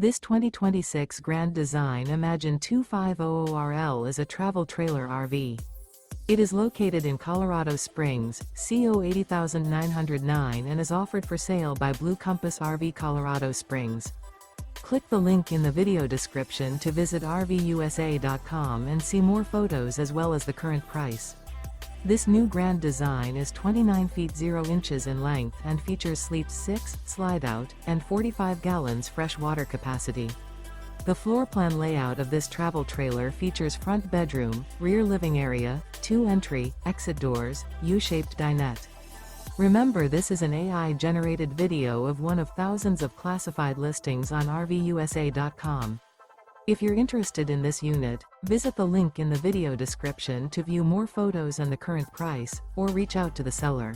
This 2026 Grand Design Imagine 2500RL is a travel trailer RV. It is located in Colorado Springs, CO 80909 and is offered for sale by Blue Compass RV Colorado Springs. Click the link in the video description to visit RVUSA.com and see more photos as well as the current price. This new Grand Design is 29 feet 0 inches in length and features Sleep 6, Slideout, and 45 gallons fresh water capacity. The floor plan layout of this travel trailer features front bedroom, rear living area, 2 entry, exit doors, U-shaped dinette. Remember, this is an AI-generated video of one of thousands of classified listings on RVUSA.com. If you're interested in this unit, visit the link in the video description to view more photos and the current price, or reach out to the seller.